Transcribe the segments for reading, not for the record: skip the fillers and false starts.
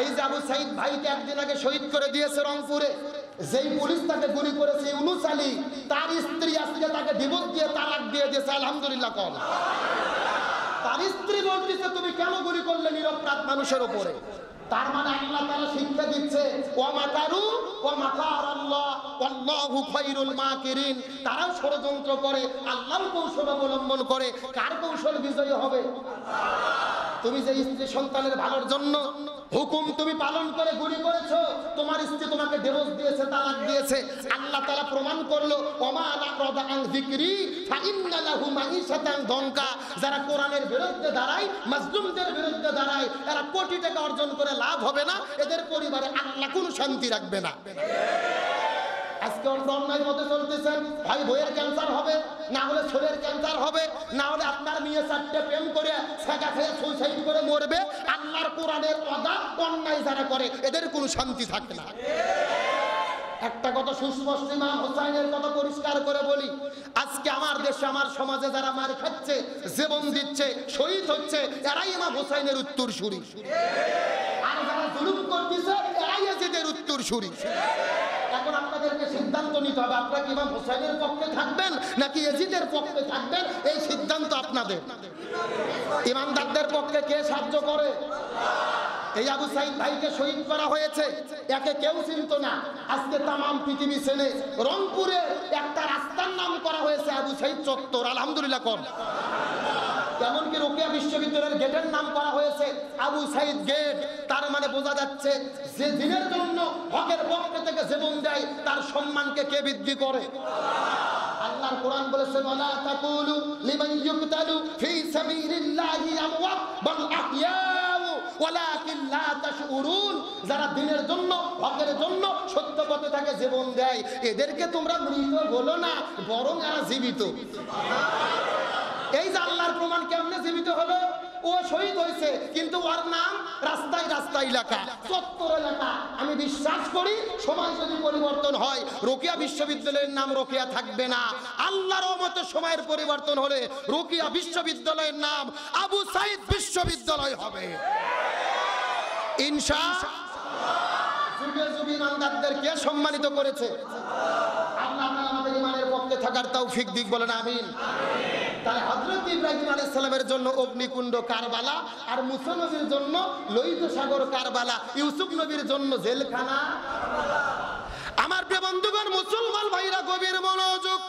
এই যে আবু সাইদ ভাইকে একদিন আগে শহীদ করে দিয়েছে রংপুরে, যেই পুলিশ তাকে গুলি করেছে ইউনুস আলী, তার স্ত্রী আজকে তাকে ডিভোর্স দিয়ে তালাক দিয়ে দিয়েছে। আলহামদুলিল্লাহ কল। তার স্ত্রী বলতেছে তুমি কেন গুলি করলে নিরপরাধ মানুষের উপরে? তার মানে আল্লাহ তাআলা শিক্ষা দিচ্ছে ওয়া মাকারু ওয়া মাকারাল্লাহ ওয়াল্লাহু খায়রুল মাকিরিন। তারাও ষড়যন্ত্র করে, আল্লাহর কৌশল অবলম্বন করে। কার কৌশল বিজয়ী হবে? তুমি যে স্ত্রী সন্তানের ভালোর জন্য হুকুম তুমি পালন করে গুলি করেছো, তোমার স্ত্রী তোমাকে ডিভোর্স দিয়েছে, তালাক দিয়েছে, আল্লাহ তাআলা প্রমাণ করলো ওমা আলাকরাদা আন যিকরি ফাইন্না লাহু মাঈশাতান দনকা। যারা কোরআনের বিরুদ্ধে দাঁড়ায়, মাজলুমদের বিরুদ্ধে দাঁড়ায়, এরা কোটি টাকা অর্জন করে লাভ হবে না, এদের পরিবারে আল্লাহ কোনো শান্তি রাখবে না। আজকে অন্যায় পথে চলতেছেন, ভাই বইয়ের ক্যান্সার হবে, না হলে ছেলের ক্যান্সার হবে, না হলে আপনার মেয়ে চারটে প্রেম করে ছেঁকা খেয়ে সুইসাইড করে মরবে। আল্লাহর কোরআনের ওয়াদা অন্যায় যারা করে এদের কোনো শান্তি থাকে না। একটা কথা সুস্পষ্ট, ইমাম হোসাইনের কথা পরিষ্কার করে বলি, আজকে আমার দেশে আমার সমাজে যারা মার খাচ্ছে, জীবন দিচ্ছে, শহীদ হচ্ছে, এরাই ইমাম হোসাইনের উত্তরসূরি। আর যারা জুলুম করতেছে এরাই এজিদের উত্তরসূরি। এখন আপনাদেরকে সিদ্ধান্ত নিতে হবে, আপনারা কি ইমাম হোসাইনের পক্ষে থাকবেন নাকি এজিদের পক্ষে থাকবেন, এই সিদ্ধান্ত আপনাদের। ইমানদারদের পক্ষে কে সাহায্য করে? এই আবু সাইদ ভাইকে শহীদ করা হয়েছে, একে কেউ চিনত না, আজকে তামাম পৃথিবী চেনে। রংপুরে একটা রাস্তার নাম করা হয়েছে আবু সাইদ চত্বর। আলহামদুলিল্লাহ কর। এমনকি রোকেয়া বিশ্ববিদ্যালয়ের গেটের নাম করা হয়েছে আবু সাইদ গেট। তার মানে বোঝা যাচ্ছে যে দিনের জন্য হকের পক্ষে থেকে জীবন দেয় তার সম্মানকে কে বৃদ্ধি করে? আল্লাহর কোরআন বলেছে ওয়ালা তাকুলু লিমান ইউকতালু ফি সাবিলিল্লাহি আমওয়াত বাল আহইয়াউ ওয়ালাকিন লা তাশউরুন। যারা দিনের জন্য, হকের জন্য, সত্য পথে থেকে জীবন দেয় এদেরকে তোমরা মৃত বলো না, বরং এরা জীবিত। এই যে আল্লাহর প্রমাণ কেমনে জীবিত হলো? ও শহীদ হয়েছে কিন্তু ওর নাম রাস্তায় রাস্তায় লেখা, চত্বর এলাকা। আমি বিশ্বাস করি সময় যদি পরিবর্তন হয় রোকেয়া বিশ্ববিদ্যালয়ের নাম রোকেয়া থাকবে না। আল্লাহর রহমতে সময়ের পরিবর্তন হলে রোকেয়া বিশ্ববিদ্যালয়ের নাম আবু সাইদ বিশ্ববিদ্যালয় হবে ইনশাআল্লাহ। যুগে যুগে ইমানদারদেরকে সম্মানিত করেছে আল্লাহ। আমাদের ইমানের পক্ষে থাকার তৌফিক দিক, বলেন আমিন। তাই হযরত ইব্রাহিম আলাইহিস সালামের জন্য অগ্নিকুণ্ড কারবালা, আর মুসা নবীর জন্য লোহিত সাগর কারবালা, ইউসুফ নবীর জন্য জেলখানা কারবালা। আমার প্রিয় বন্ধুগণ, মুসলমান ভাইরা গভীর মনোযোগ।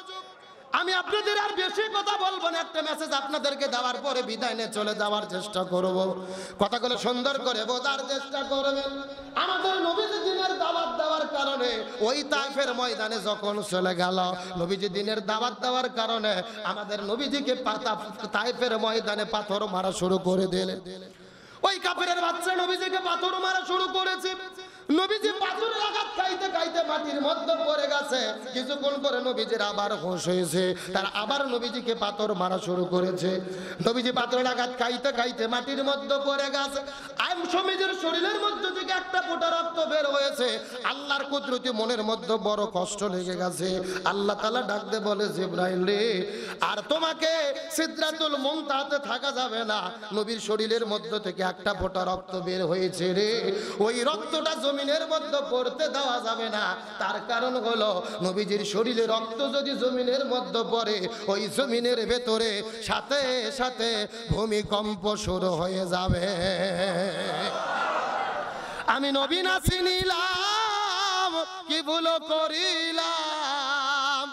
আমি আপনাদের আর বেশি কথা বলবো না, একটা মেসেজ আপনাদেরকে দেওয়ার পরে বিদায় নিয়ে চলে যাওয়ার চেষ্টা করব। কথাগুলো সুন্দর করে বোঝার চেষ্টা করবেন। আমাদের নবীজি দিনের দাওয়াত দেওয়ার কারণে ওই তায়েফের ময়দানে যখন চলে গেল, নবীজি দিনের দাওয়াত দেওয়ার কারণে আমাদের নবীজিকে তায়েফের ময়দানে পাথর মারা শুরু করে দিলেন। ওই কাফেরের বাচ্চা নবীজিকে পাথর মারা শুরু করেছে। নবীজি পাথরের আঘাত খাইতে খাইতে মাটির মধ্যে পড়ে গেছে। কিছুক্ষণ পরে নবীজির আবার হুঁশ হয়েছে, তার আবার নবীজিকে পাথর মারা শুরু করেছে। নবীজি পাথরের আঘাত খাইতে খাইতে মাটির মধ্যে পড়ে গেছে। নবীজির শরীরের মধ্যে থেকে একটা ফোঁটা রক্ত বের হয়েছে। আল্লাহর কুদরতি মনের মধ্যে বড় কষ্ট লেগে গেছে। আল্লাহ তাআলা ডাক দিয়ে বলে, জিবরাইল রে, আর তোমাকে সিদরাতুল মুনতাহাতে থাকা যাবে না। নবীর শরীরের মধ্যে থেকে একটা ফোঁটা রক্ত বের হয়েছে রে, ওই রক্তটা জমিনের মধ্যে পড়তে দেওয়া যাবে না। তার কারণ হলো নবীজির শরীরে রক্ত যদি জমিনের মধ্যে পড়ে, ওই জমিনের ভেতরে সাথে সাথে ভূমিকম্প শুরু হয়ে যাবে। আমি নবী না চিনিলাম, কি ভুল করিলাম।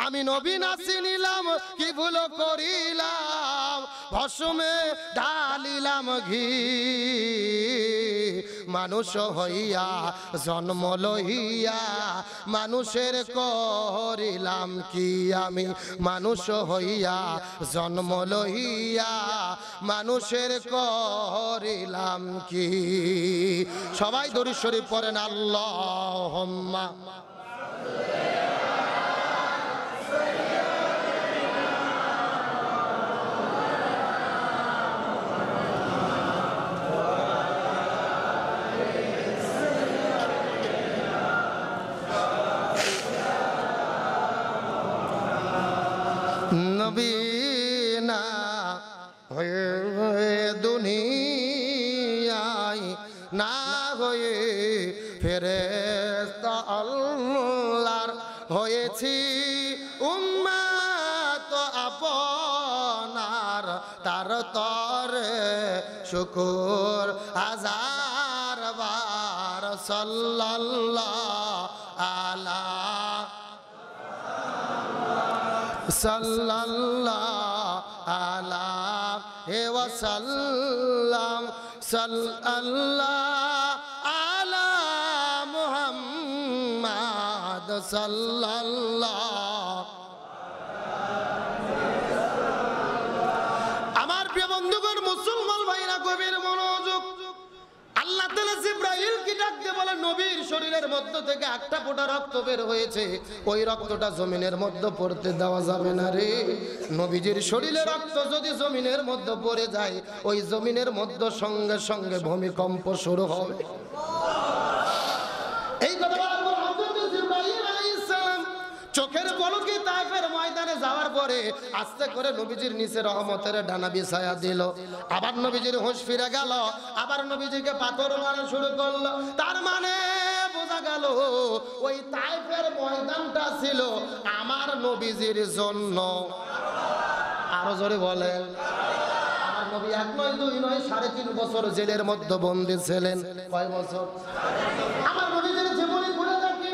আমি নবী না চিনিলাম, কি ভুল করিলাম। ভস্মে ঢালিলাম ঘি, মানুষ হইয়া জন্ম লইয়া মানুষের করিলাম কি। আমি মানুষ হইয়া জন্ম লইয়া মানুষের করিলাম কি। সবাই দরুদ শরীফ পড়েন আল্লাহুম্মা। নবী না হয়ে দুনিয়ায় না হয়ে ফেরেশতা আল্লাহর হয়েছি উম্মত আপনার, তার তরে শুকুর হাজার বার সাল্লাল্লাহু আলা সাল্লাল্লাহু আলাইহি ওয়াসাল্লাম সাল্লাল্লাহু আলা মুহাম্মদ সাল্লাল্লাহু। আমার প্রিয় বন্ধুগণ, মুসলমান ভাইরা গভীর মনোযোগ। আল্লাহ তাআলা জিবরাইলকে ডাক দিয়ে বলে, নবীর শরীরের মধ্য থেকে একটা ফোঁটা রক্ত বের হয়েছে, ওই রক্তটা জমিনের মধ্যে পড়তে দেওয়া যাবে না রে। নবীজির শরীরে রক্ত যদি জমিনের মধ্যে পড়ে যায়, ওই জমিনের মধ্যে সঙ্গে সঙ্গে ভূমিকম্প শুরু হবে। এই কথা বলার পর হযরত জিবরাইল আলাইহিস সালাম চোখের পলকে তায়েফের ময়দানে যাওয়ার পরে আস্তে করে নবীজির নিচে রহমতের ডানা বিছায়া দিল। আবার নবীজির হুঁশ ফিরে গেল, আবার নবীজিকে পাথর মারা শুরু করলো। তার মানে বোঝা গেল ওই তায়েফের ময়দানটা ছিল আমার নবীজির জন্য। আরো জোরে বলেন, আমার নবী 1 নয় 2 নয় 3.5 বছর জেলের মধ্যে বন্দী ছিলেন। কয় বছর? আমার নবীজির জীবনী ঘুরে দেখি,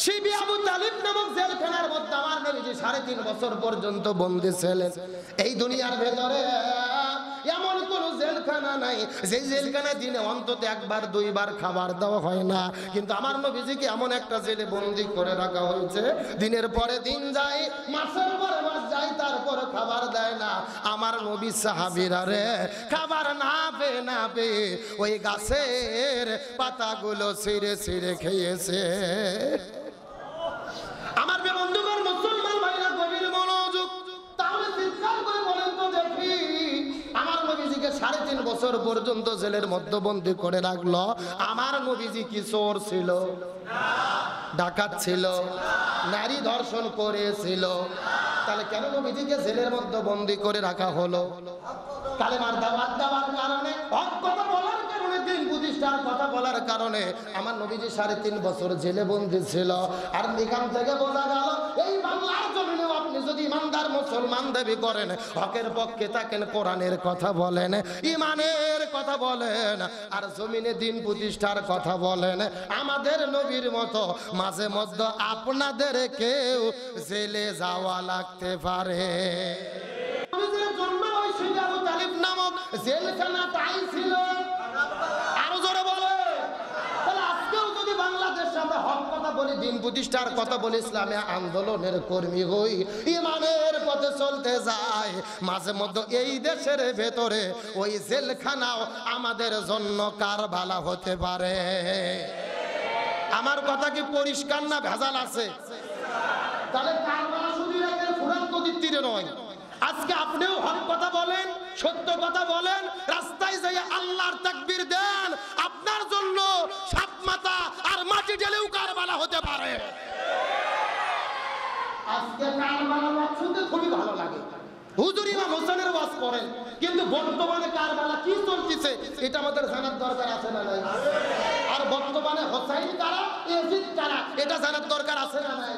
শিবি আবু তালিব নামক জেলখানার মধ্যে আমার নবীজি 3.5 বছর পর্যন্ত বন্দী ছিলেন। এই দুনিয়ার ভেতরে এমন কোন জেলখানা নাই যে জেলখানা দিনে অন্তত 1-2 বার খাবার দেওয়া হয় না, কিন্তু আমার নবীজিকে এমন একটা জেলে বন্দী করে রাখা হয়েছে, দিনের পরে দিন যায়, মাসের পরে মাস যায়, তারপরে খাবার দেয় না। আমার নবী সাহাবীরা রে খাবার না পেয়ে ওই গাছের পাতাগুলো ছিঁড়ে ছিঁড়ে খেয়েছে। আমার বন্ধুগণ, মুসলমান ভাইরা গভীর মনোযোগ। তাহলে চিৎকার করে বলেন তো দেখি, আমার নবীজিকে 3.5 বছর পর্যন্ত জেলের মধ্যে বন্দী করে রাখলো, আমার নবীজি কি চোর ছিল? ডাকাত ছিল? নারী ধর্ষণ করেছিল? তাহলে কেন নবীজিকে জেলের মধ্যে বন্দী করে রাখা হলো? কালেমার দাওয়াত দেওয়ার কারণে, হক কথা বলার কারণে, দিন প্রতিষ্ঠার কথা বলার কারণে আমার নবীজি 3.5 বছর জেলে বন্দী ছিল। আর এখান থেকে বোঝা গেল, এই বাংলার জমিনে আপনি যদি ইমানদার মুসলমান দাবি করেন, হকের পক্ষে থাকেন, কোরআনের কথা বলেন, ইমানের কথা বলেন, আর জমিনে দিন প্রতিষ্ঠার কথা বলেন, আমাদের নবীর মতো মাঝে মধ্যে আপনাদের কেউ জেলে যাওয়া লাগতে পারে। জেলখানাটাই ছিল। আরো জোরে বলে, তাহলে আজকেও যদি বাংলাদেশে আমরা হক কথা বলি, দিন প্রতিষ্ঠার কথা বলি, ইসলামী আন্দোলনের কর্মী হই, ইমানের পথে চলতে যাই, মাঝে মধ্যে এই দেশের ভেতরে ওই জেলখানাও আমাদের জন্য কারবালা হতে পারে। আমার কথা কি পরিষ্কার না ভেজাল আছে? তাহলে কারবালা শুধু ফুরাত নদীর তীরে নয়। আজকে আপনিও হক কথা বলেন, সত্য কথা বলেন, রাস্তায় যাই আল্লাহর তাকবীর দেন, আপনার জন্য সাত মাথা আর মাটি ঢেলেও কারবালা হতে পারে। আজকে কারবালা শুনতে খুবই ভালো লাগে, হুজুর ইমাম হোসেনের ওয়াজ করেন, কিন্তু বর্তমানে কারবালা কি চলতেছে এটা আমাদের জানার দরকার আছে না নাই? আর বর্তমানে হোসাইন কারা, ইয়াজিদ কারা, এটা জানার দরকার আছে না নাই?